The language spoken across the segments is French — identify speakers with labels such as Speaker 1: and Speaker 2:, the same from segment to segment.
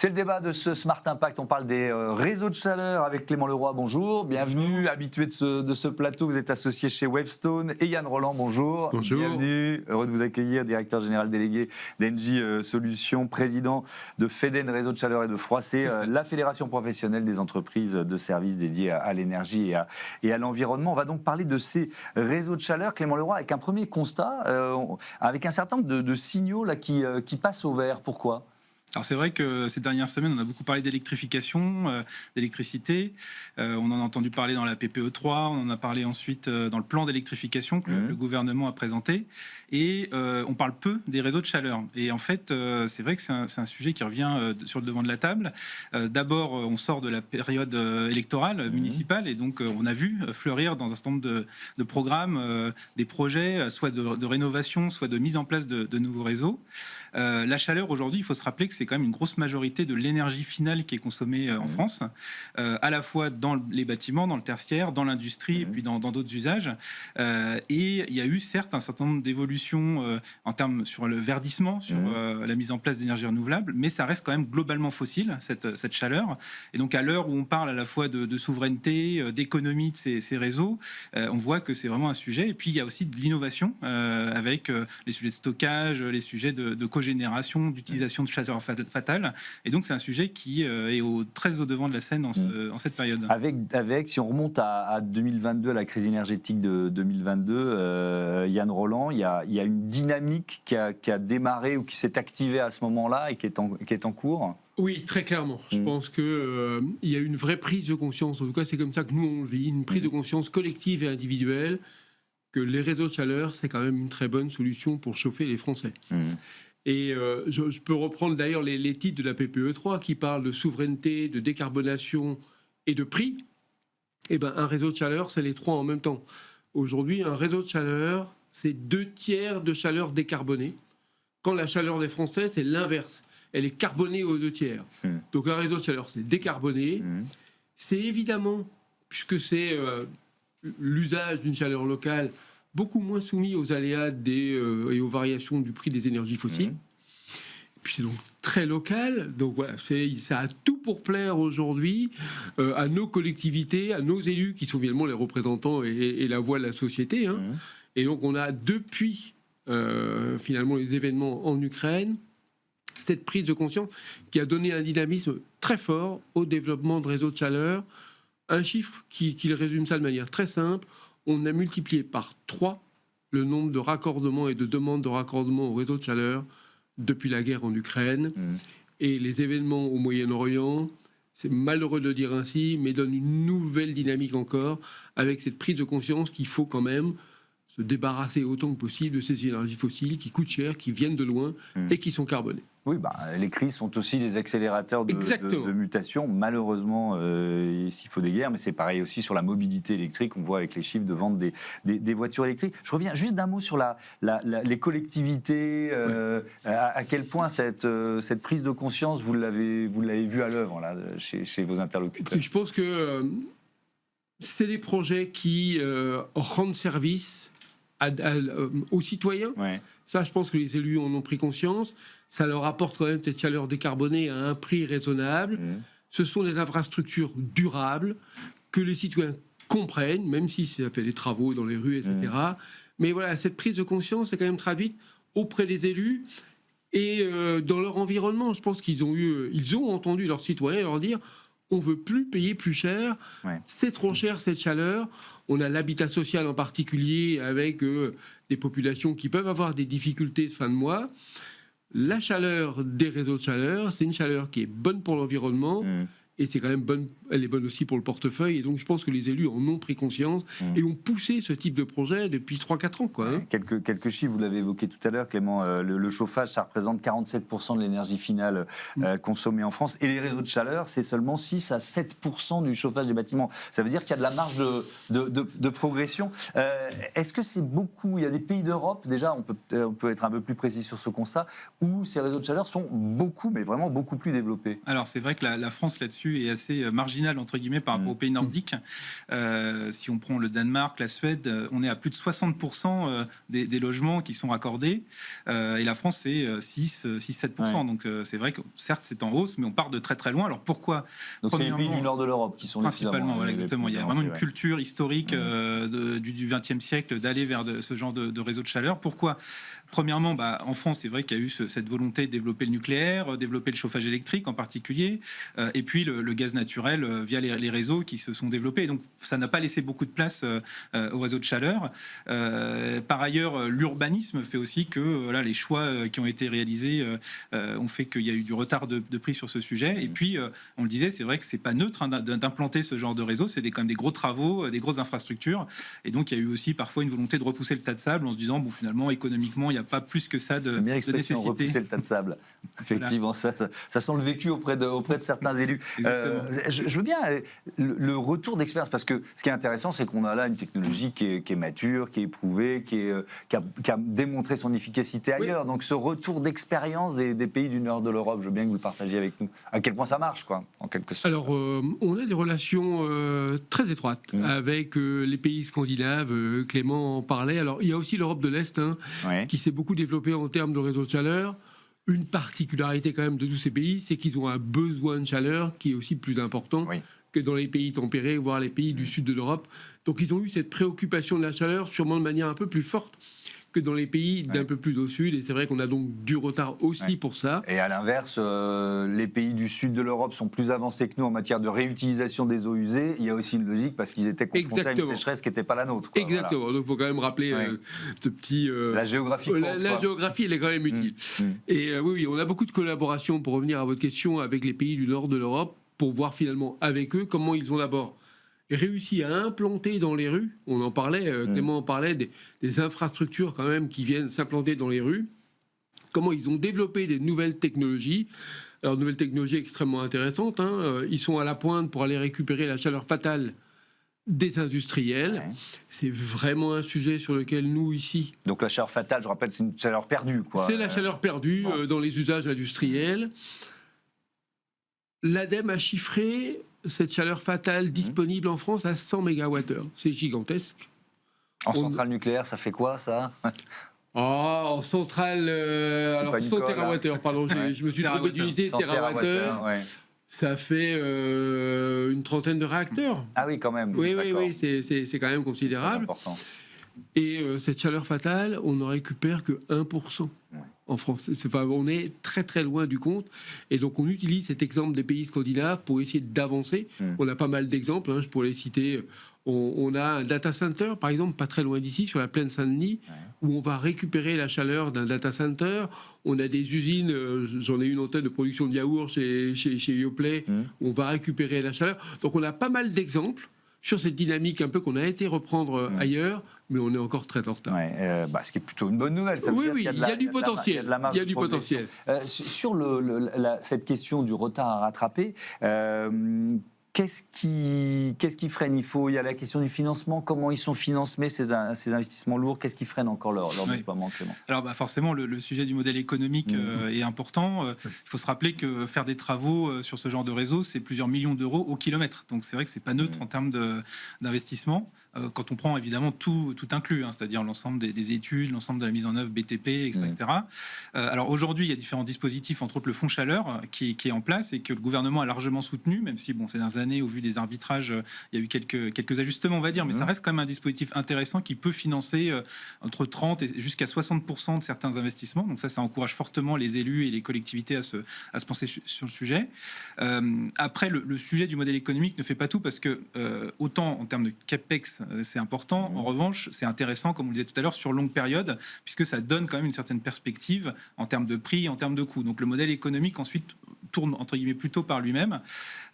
Speaker 1: C'est le débat de ce Smart Impact. On parle des réseaux de chaleur avec Clément Leroy. Bonjour, bienvenue. Habitué de ce plateau, vous êtes associé chez Wavestone. Et Yann Roland, bonjour.
Speaker 2: Bonjour.
Speaker 1: Bienvenue. Heureux de vous accueillir, directeur général délégué d'Engie Solutions, président de FEDEN Réseau de chaleur et de Froissé, la fédération professionnelle des entreprises de services dédiées à l'énergie et à l'environnement. On va donc parler de ces réseaux de chaleur, Clément Leroy, avec un premier constat, avec un certain nombre de signaux là, qui passent au vert. Pourquoi ?
Speaker 2: Alors c'est vrai que ces dernières semaines, on a beaucoup parlé d'électrification, d'électricité. On en a entendu parler dans la PPE3, on en a parlé ensuite dans le plan d'électrification que le gouvernement a présenté. Et on parle peu des réseaux de chaleur. Et en fait, c'est vrai que c'est un sujet qui revient sur le devant de la table. D'abord, on sort de la période électorale municipale et donc on a vu fleurir dans un certain nombre de programmes des projets, soit de rénovation, soit de mise en place de nouveaux réseaux. La chaleur, aujourd'hui, il faut se rappeler que c'est quand même une grosse majorité de l'énergie finale qui est consommée en France, à la fois dans les bâtiments, dans le tertiaire, dans l'industrie et puis dans d'autres usages. Et il y a eu certes un certain nombre d'évolutions en termes sur le verdissement, sur la mise en place d'énergies renouvelables, mais ça reste quand même globalement fossile, cette chaleur. Et donc à l'heure où on parle à la fois de souveraineté, d'économie de ces réseaux, on voit que c'est vraiment un sujet. Et puis il y a aussi de l'innovation avec les sujets de stockage, les sujets de cogénération, d'utilisation de chaleur fatale. Et donc, c'est un sujet qui est très au devant de la scène en cette période.
Speaker 1: Avec, si on remonte à 2022, à la crise énergétique de 2022, Yann Roland, il y a une dynamique qui a démarré ou qui s'est activée à ce moment-là et qui est en cours.
Speaker 3: Oui, très clairement. Je pense qu'il y a une vraie prise de conscience. En tout cas, c'est comme ça que nous, on le vit. Une prise de conscience collective et individuelle que les réseaux de chaleur, c'est quand même une très bonne solution pour chauffer les Français. Et je peux reprendre d'ailleurs les titres de la PPE3 qui parlent de souveraineté, de décarbonation et de prix. Eh ben, un réseau de chaleur, c'est les trois en même temps. Aujourd'hui, un réseau de chaleur, c'est 2/3 de chaleur décarbonée. Quand la chaleur des Français, c'est l'inverse. Elle est carbonée aux 2/3. Donc un réseau de chaleur, c'est décarboné. C'est évidemment, puisque c'est l'usage d'une chaleur locale, beaucoup moins soumis aux aléas et aux variations du prix des énergies fossiles. Et puis c'est donc très local. Donc voilà, ça a tout pour plaire aujourd'hui à nos collectivités, à nos élus qui sont finalement les représentants et la voix de la société. Et donc on a depuis finalement les événements en Ukraine cette prise de conscience qui a donné un dynamisme très fort au développement de réseaux de chaleur. Un chiffre qui résume ça de manière très simple. On a multiplié par 3 le nombre de raccordements et de demandes de raccordement au réseau de chaleur depuis la guerre en Ukraine. Et les événements au Moyen-Orient, c'est malheureux de le dire ainsi, mais donnent une nouvelle dynamique encore avec cette prise de conscience qu'il faut quand même se débarrasser autant que possible de ces énergies fossiles qui coûtent cher, qui viennent de loin et qui sont carbonées.
Speaker 1: Oui, les crises sont aussi des accélérateurs de mutation. Malheureusement, s'il faut des guerres, mais c'est pareil aussi sur la mobilité électrique. On voit avec les chiffres de vente des voitures électriques. Je reviens juste d'un mot sur les collectivités. À quel point cette prise de conscience, vous l'avez vu à l'œuvre là, chez vos interlocuteurs?
Speaker 3: Je pense que c'est des projets qui rendent service aux citoyens. Ça, je pense que les élus en ont pris conscience. Ça leur apporte quand même cette chaleur décarbonée à un prix raisonnable. Ce sont des infrastructures durables que les citoyens comprennent, même si ça fait des travaux dans les rues, etc. Mais voilà, cette prise de conscience est quand même traduite auprès des élus et dans leur environnement. Je pense qu'ils ont entendu leurs citoyens leur dire on ne veut plus payer plus cher, c'est trop cher cette chaleur. On a l'habitat social en particulier avec des populations qui peuvent avoir des difficultés de fin de mois. La chaleur des réseaux de chaleur, c'est une chaleur qui est bonne pour l'environnement et c'est quand même bonne, elle est bonne aussi pour le portefeuille. Et donc je pense que les élus en ont pris conscience et ont poussé ce type de projet depuis 3-4 ans.
Speaker 1: Quelques chiffres, vous l'avez évoqué tout à l'heure, Clément. Le chauffage, ça représente 47% de l'énergie finale consommée en France. Et les réseaux de chaleur, c'est seulement 6 à 7% du chauffage des bâtiments. Ça veut dire qu'il y a de la marge de progression. Est-ce que c'est beaucoup? Il y a des pays d'Europe, déjà, on peut être un peu plus précis sur ce constat, où ces réseaux de chaleur sont beaucoup, mais vraiment beaucoup plus développés.
Speaker 2: Alors c'est vrai que la France là-dessus là-dessus est assez marginal, entre guillemets, par rapport aux pays nordiques. Si on prend le Danemark, la Suède, on est à plus de 60% des logements qui sont raccordés. Et la France, c'est 6-7%. Donc c'est vrai que certes, c'est en hausse, mais on part de très très loin. Alors pourquoi?
Speaker 1: Donc c'est les pays du nord de l'Europe qui sont
Speaker 2: principalement, voilà, exactement. Il y a vraiment une culture historique du XXe siècle d'aller vers ce genre de réseau de chaleur. Pourquoi? Premièrement, en France, c'est vrai qu'il y a eu cette volonté de développer le nucléaire, développer le chauffage électrique en particulier, et puis le gaz naturel via les réseaux qui se sont développés. Donc, ça n'a pas laissé beaucoup de place au réseau de chaleur. Par ailleurs, l'urbanisme fait aussi que les choix qui ont été réalisés ont fait qu'il y a eu du retard de prix sur ce sujet. Et puis, on le disait, c'est vrai que c'est pas neutre d'implanter ce genre de réseau. C'est quand même des gros travaux, des grosses infrastructures. Et donc, il y a eu aussi parfois une volonté de repousser le tas de sable en se disant, finalement, économiquement, il n'y a pas plus que ça de nécessité.
Speaker 1: Repousser le tas de sable. Effectivement, voilà. ça sent le vécu auprès de certains élus. Je veux bien le retour d'expérience, parce que ce qui est intéressant, c'est qu'on a là une technologie qui est mature, qui est éprouvée, qui a démontré son efficacité ailleurs. Donc ce retour d'expérience des pays du nord de l'Europe, je veux bien que vous le partagiez avec nous. À quel point ça marche, quoi, en quelque sorte.
Speaker 3: Alors, on a des relations très étroites avec les pays scandinaves. Clément en parlait. Alors, il y a aussi l'Europe de l'Est qui s'est beaucoup développé en termes de réseau de chaleur. Une particularité quand même de tous ces pays, c'est qu'ils ont un besoin de chaleur qui est aussi plus important que dans les pays tempérés, voire les pays du sud de l'Europe. Donc ils ont eu cette préoccupation de la chaleur sûrement de manière un peu plus forte que dans les pays d'un peu plus au sud, et c'est vrai qu'on a donc du retard aussi pour ça.
Speaker 1: Et à l'inverse, les pays du sud de l'Europe sont plus avancés que nous en matière de réutilisation des eaux usées. Il y a aussi une logique parce qu'ils étaient confrontés à une sécheresse qui n'était pas la nôtre.
Speaker 3: Exactement, voilà. Donc il faut quand même rappeler ce petit...
Speaker 1: la géographie.
Speaker 3: La géographie, elle est quand même utile. Et oui, on a beaucoup de collaboration, pour revenir à votre question, avec les pays du nord de l'Europe, pour voir finalement avec eux comment ils ont d'abord réussi à implanter dans les rues, on en parlait, Clément en parlait, des infrastructures quand même qui viennent s'implanter dans les rues, comment ils ont développé des nouvelles technologies. Alors, nouvelles technologies extrêmement intéressantes, ils sont à la pointe pour aller récupérer la chaleur fatale des industriels. C'est vraiment un sujet sur lequel nous, ici...
Speaker 1: Donc la chaleur fatale, je rappelle, c'est une chaleur perdue, quoi.
Speaker 3: C'est la chaleur perdue dans les usages industriels. L'ADEME a chiffré cette chaleur fatale disponible en France à 100 MWh. C'est gigantesque.
Speaker 1: En centrale nucléaire, ça fait quoi, ça?
Speaker 3: En centrale... alors 100 TWh, pardon, je me suis trompé d'unité, TWh. Ça fait une trentaine de réacteurs.
Speaker 1: Ah oui, quand même.
Speaker 3: Oui, c'est quand même considérable.
Speaker 1: C'est important.
Speaker 3: Et cette chaleur fatale, on n'en récupère que 1%. En France. On est très très loin du compte. Et donc on utilise cet exemple des pays scandinaves pour essayer d'avancer. On a pas mal d'exemples, je pourrais les citer. On a un data center, par exemple, pas très loin d'ici, sur la plaine Saint-Denis, où on va récupérer la chaleur d'un data center. On a des usines, j'en ai une antenne de production de yaourt chez Yoplait, où on va récupérer la chaleur. Donc on a pas mal d'exemples sur cette dynamique un peu qu'on a été reprendre ailleurs, mais on est encore très en retard.
Speaker 1: Ce qui est plutôt une bonne nouvelle. Ça veut dire
Speaker 3: il y a du potentiel. Il y a du potentiel.
Speaker 1: Sur cette question du retard à rattraper, qu'est-ce qui freine? Il y a la question du financement. Comment ils sont financés, ces investissements lourds? Qu'est-ce qui freine encore leur déploiement, Clément?
Speaker 2: Alors forcément, le sujet du modèle économique est important. Il faut se rappeler que faire des travaux sur ce genre de réseau, c'est plusieurs millions d'euros au kilomètre. Donc c'est vrai que c'est pas neutre en termes d'investissement. Quand on prend évidemment tout inclus, c'est-à-dire l'ensemble des études, l'ensemble de la mise en œuvre BTP, etc. Alors aujourd'hui, il y a différents dispositifs, entre autres le fonds chaleur qui est en place et que le gouvernement a largement soutenu, même si ces dernières années, au vu des arbitrages, il y a eu quelques ajustements, on va dire, mais ça reste quand même un dispositif intéressant qui peut financer entre 30 et jusqu'à 60% de certains investissements. Donc ça encourage fortement les élus et les collectivités à se pencher sur le sujet. Après, le sujet du modèle économique ne fait pas tout parce que autant en termes de capex, c'est important. En revanche, c'est intéressant, comme on le disait tout à l'heure, sur longue période, puisque ça donne quand même une certaine perspective en termes de prix, en termes de coûts. Donc le modèle économique ensuite tourne entre guillemets plutôt par lui-même.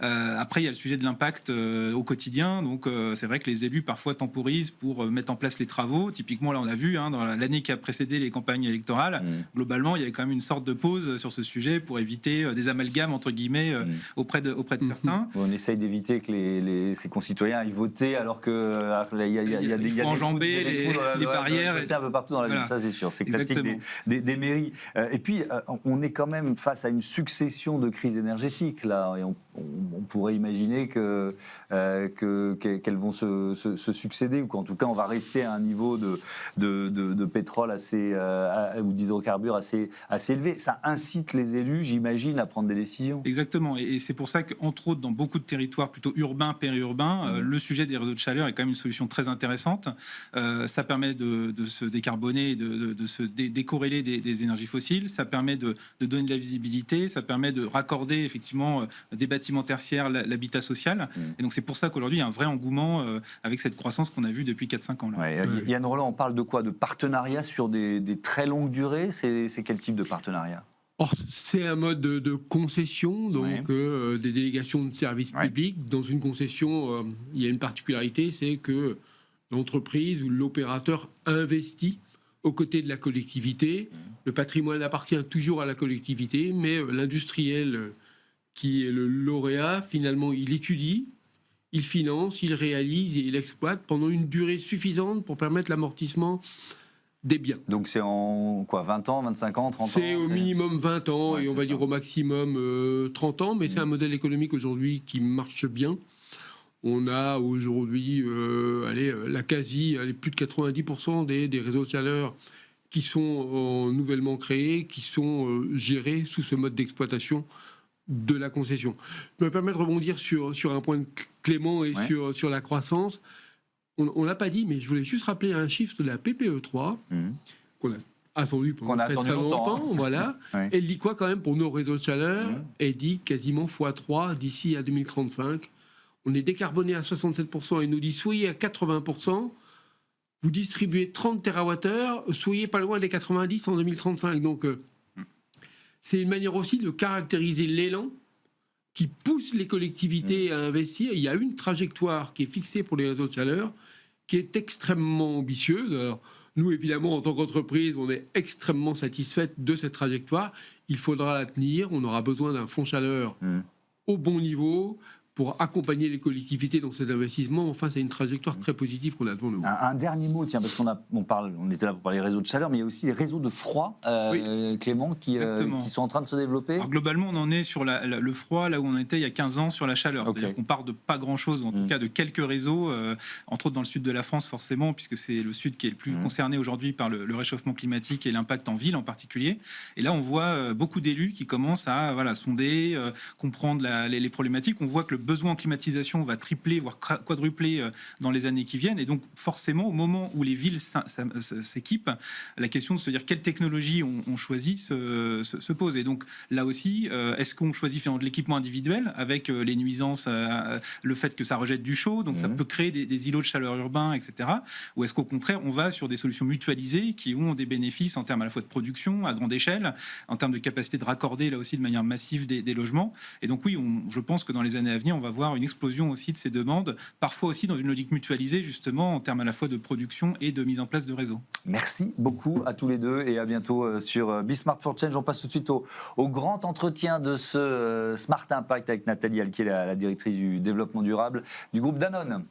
Speaker 2: Après, il y a le sujet de l'impact au quotidien. Donc c'est vrai que les élus parfois temporisent pour mettre en place les travaux. Typiquement, là, on a vu dans l'année qui a précédé les campagnes électorales, globalement, il y avait quand même une sorte de pause sur ce sujet pour éviter des amalgames entre guillemets auprès de certains.
Speaker 1: On essaye d'éviter que ses concitoyens aillent voter alors que
Speaker 2: il faut enjamber les barrières.
Speaker 1: C'est un peu partout dans la ville, ça c'est sûr. C'est classique des mairies. Et puis, on est quand même face à une succession de crises énergétiques, là. Et on pourrait imaginer qu'elles vont se succéder, ou qu'en tout cas on va rester à un niveau de pétrole ou d'hydrocarbures assez élevé. Ça incite les élus, j'imagine, à prendre des décisions.
Speaker 2: Exactement, et c'est pour ça qu'entre autres, dans beaucoup de territoires plutôt urbains, périurbains, le sujet des réseaux de chaleur est quand même une solution très intéressante. Ça permet de se décarboner, de se décorréler des énergies fossiles, ça permet de donner de la visibilité, ça permet de raccorder effectivement des bâtiments tertiaires, l'habitat social. Et donc c'est pour ça qu'aujourd'hui il y a un vrai engouement avec cette croissance qu'on a vue depuis 4-5 ans. Là.
Speaker 1: Ouais, Yann Rolland, on parle de quoi? De partenariat sur des très longues durées? C'est quel type de partenariat?
Speaker 3: Or, c'est un mode de concession, donc des délégations de services publics. Dans une concession, il y a une particularité, c'est que l'entreprise ou l'opérateur investit aux côtés de la collectivité. Le patrimoine appartient toujours à la collectivité, mais l'industriel qui est le lauréat, finalement, il étudie, il finance, il réalise et il exploite pendant une durée suffisante pour permettre l'amortissement des biens.
Speaker 1: Donc c'est en quoi, 20 ans, 25 ans, 30 ans?
Speaker 3: C'est au minimum 20 ans et on va dire au maximum 30 ans, mais c'est un modèle économique aujourd'hui qui marche bien. On a aujourd'hui plus de 90% des réseaux de chaleur qui sont nouvellement créés, qui sont gérés sous ce mode d'exploitation de la concession. Je me permets de rebondir sur un point de Clément et sur la croissance. On ne l'a pas dit, mais je voulais juste rappeler un chiffre de la PPE3 qu'on a attendu pendant très longtemps. Voilà. Elle dit quoi quand même pour nos réseaux de chaleur? Elle dit quasiment x3 d'ici à 2035. On est décarboné à 67% et nous dit soyez à 80%, vous distribuez 30 TWh, soyez pas loin des 90 en 2035. Donc c'est une manière aussi de caractériser l'élan qui pousse les collectivités à investir. Il y a une trajectoire qui est fixée pour les réseaux de chaleur qui est extrêmement ambitieuse. Alors, nous, évidemment, en tant qu'entreprise, on est extrêmement satisfait de cette trajectoire. Il faudra la tenir. On aura besoin d'un fonds chaleur au bon niveau pour accompagner les collectivités dans cet investissement. Enfin, c'est une trajectoire très positive qu'on a devant nous. Un
Speaker 1: dernier mot, tiens, parce on était là pour parler des réseaux de chaleur, mais il y a aussi les réseaux de froid, Clément, qui sont en train de se développer.
Speaker 2: Alors, globalement, on en est sur le froid, là où on était il y a 15 ans sur la chaleur. C'est-à-dire qu'on part de pas grand-chose, en tout cas de quelques réseaux, entre autres dans le sud de la France, forcément, puisque c'est le sud qui est le plus concerné aujourd'hui par le réchauffement climatique et l'impact en ville en particulier. Et là, on voit beaucoup d'élus qui commencent à sonder, comprendre les problématiques. On voit que le besoin en climatisation va tripler, voire quadrupler dans les années qui viennent. Et donc, forcément, au moment où les villes s'équipent, la question de se dire quelle technologie on choisit se pose. Et donc, là aussi, est-ce qu'on choisit finalement de l'équipement individuel avec les nuisances, le fait que ça rejette du chaud, donc ça peut créer des îlots de chaleur urbains, etc. Ou est-ce qu'au contraire, on va sur des solutions mutualisées qui ont des bénéfices en termes à la fois de production à grande échelle, en termes de capacité de raccorder là aussi de manière massive des logements. Et donc oui, je pense que dans les années à venir, on va voir une explosion aussi de ces demandes, parfois aussi dans une logique mutualisée justement en termes à la fois de production et de mise en place de réseaux.
Speaker 1: Merci beaucoup à tous les deux et à bientôt sur Be Smart for Change. On passe tout de suite au grand entretien de ce Smart Impact avec Nathalie Alquier, la directrice du développement durable du groupe Danone.